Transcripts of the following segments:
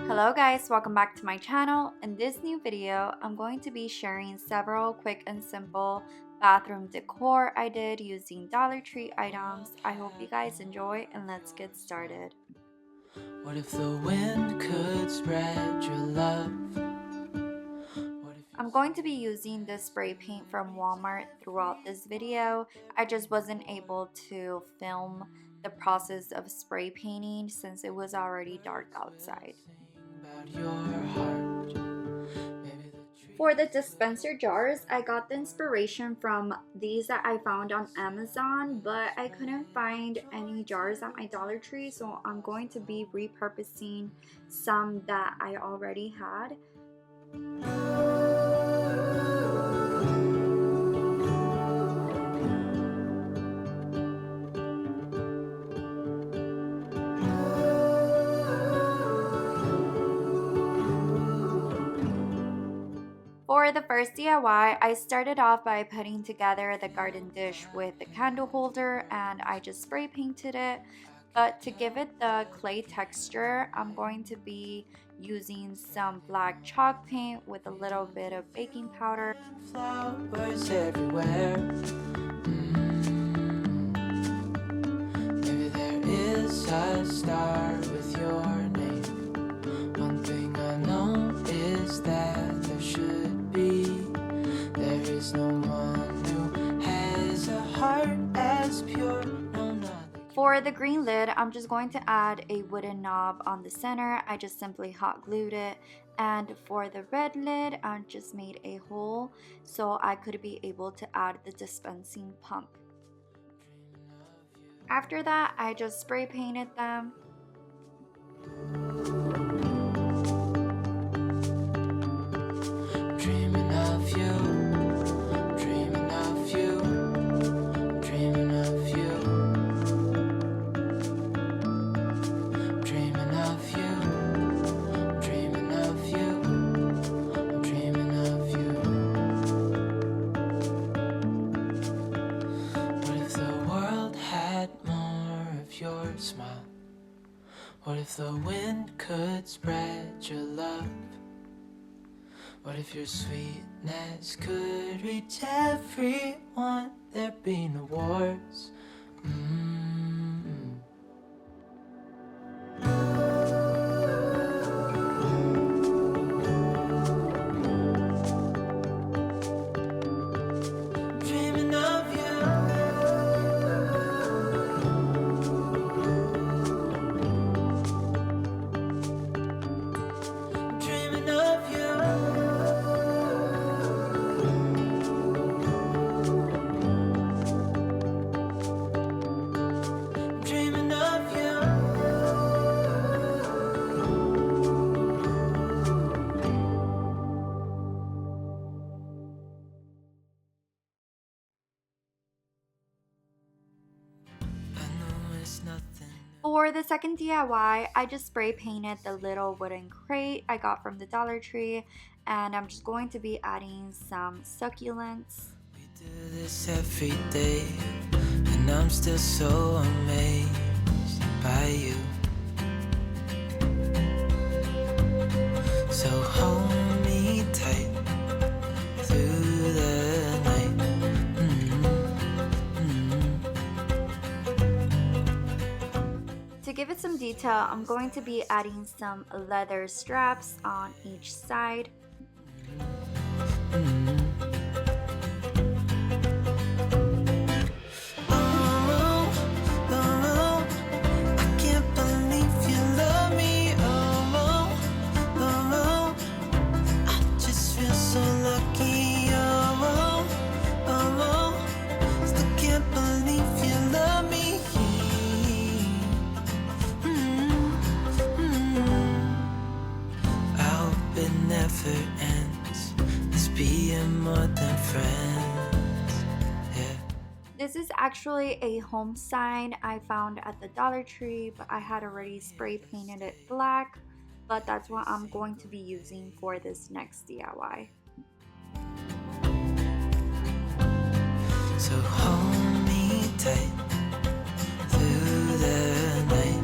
Hello guys, welcome back to my channel. In this new video, I'm going to be sharing several quick and simple bathroom decor I did using Dollar Tree items. I hope you guys enjoy and let's get started. What if the wind could spread your love? I'm going to be using this spray paint from Walmart throughout this video. I just wasn't able to film the process of spray painting since it was already dark outside. For the dispenser jars, I got the inspiration from these that I found on Amazon, but I couldn't find any jars at my Dollar Tree, so I'm going to be repurposing some that I already had. For the first DIY, I started off by putting together the garden dish with the candle holder and I just spray painted it. But to give it the clay texture, I'm going to be using some black chalk paint with a little bit of baking powder. Flowers everywhere. Maybe there is a star with your name. One thing I know is that there should be. There is no one who has a heart as pure. For the green lid, I'm just going to add a wooden knob on the center. I just simply hot glued it. And for the red lid, I just made a hole so I could be able to add the dispensing pump. After that, I just spray painted them. Dreaming of you, dreaming of you, dreaming of you. Smile. What if the wind could spread your love? What if your sweetness could reach everyone? There'd be no wars. For the second DIY, I just spray painted the little wooden crate I got from the Dollar Tree, and I'm just going to be adding some succulents. We do this every day, and I'm still so amazed by you. So hold me tight through the night. To give it some detail, I'm going to be adding some leather straps on each side. This is actually a home sign I found at the Dollar Tree, but I had already spray painted it black, but that's what I'm going to be using for this next DIY. So hold me tight through the night.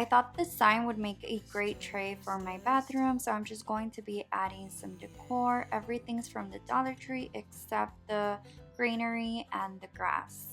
I thought this sign would make a great tray for my bathroom, so I'm just going to be adding some decor. Everything's from the Dollar Tree except the greenery and the grass.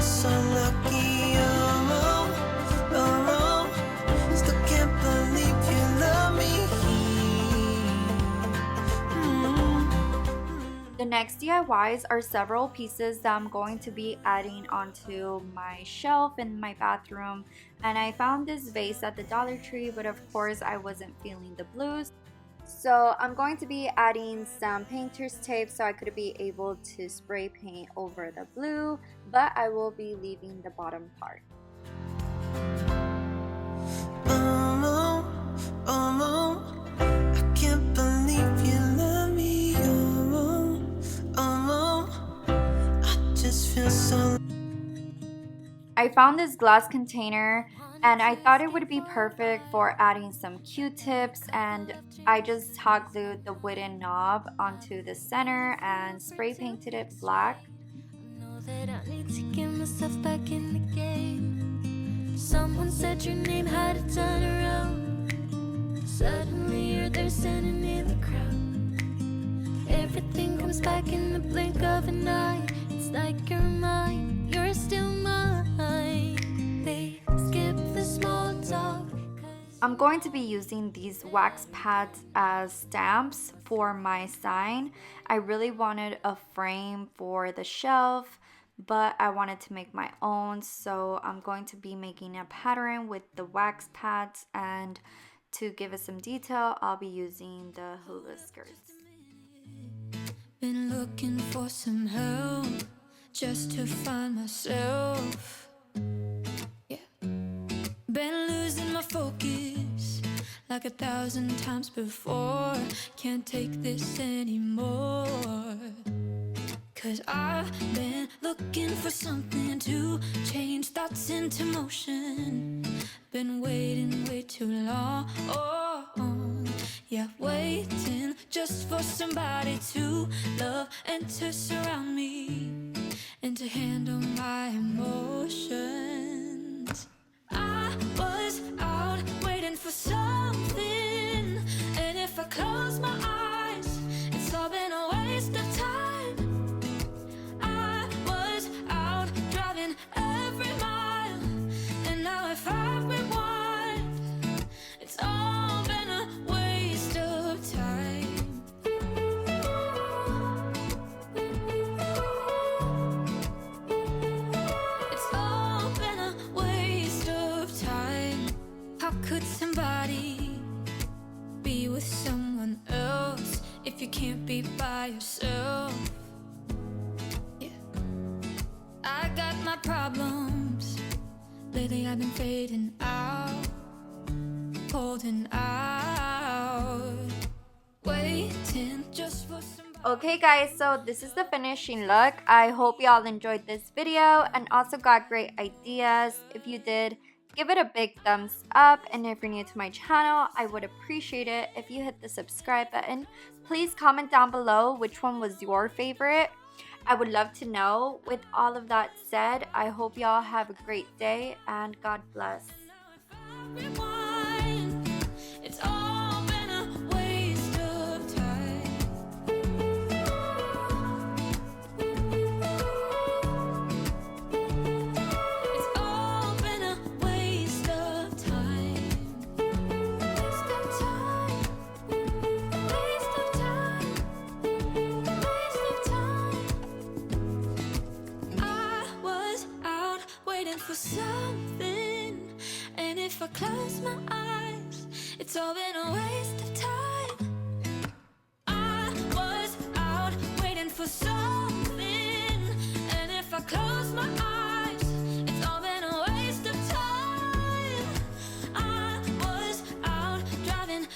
So lucky, still can't believe you love me. The next DIYs are several pieces that I'm going to be adding onto my shelf in my bathroom, and I found this vase at the Dollar Tree, but of course I wasn't feeling the blues. So I'm going to be adding some painter's tape so I could be able to spray paint over the blue, but I will be leaving the bottom part. I can't believe you love me. I just feel so. I found this glass container and I thought it would be perfect for adding some Q-tips, and I just hot glued the wooden knob onto the center and spray painted it black. I know that I need to get myself back in the game. Someone said your name had a turn around. Suddenly you're there standing in the crowd. Everything comes back in the blink of an eye. It's like you're mine, you're still mine. They skip the small talk. I'm going to be using these wax pads as stamps for my sign. I really wanted a frame for the shelf, but I wanted to make my own, so I'm going to be making a pattern with the wax pads, and to give it some detail, I'll be using the hula skirts. Been looking for some help just to find myself. Yeah. Been losing my focus like 1,000 times before. Can't take this anymore. 'Cause I've been looking for something to change thoughts into motion. Been waiting way too long. Yeah, waiting just for somebody to love and to surround me and to handle my emotions. I was out waiting for something, and if I close my eyes, it's all been a waste of time. I was out driving every mile, and now if I rewind, it's all been a waste of time. It's all been a waste of time. How could somebody be with someone else if you can't be by yourself? Yeah. I got my problems. Lately I've been fading out, holding out, waiting just for somebody. Okay guys, so this is the finishing look. I hope y'all enjoyed this video and also got great ideas. If you did, give it a big thumbs up, and if you're new to my channel, I would appreciate it if you hit the subscribe button. Please comment down below which one was your favorite. I would love to know. With all of that said, I hope y'all have a great day and God bless. Rewind. It's all been a waste of time. It's all been a waste of time. Waste of time. Waste of time. Waste of time. I was out waiting for something, and if I close my eyes, it's all been a waste of time. I was out waiting for something, and if I close my eyes, it's all been a waste of time. I was out driving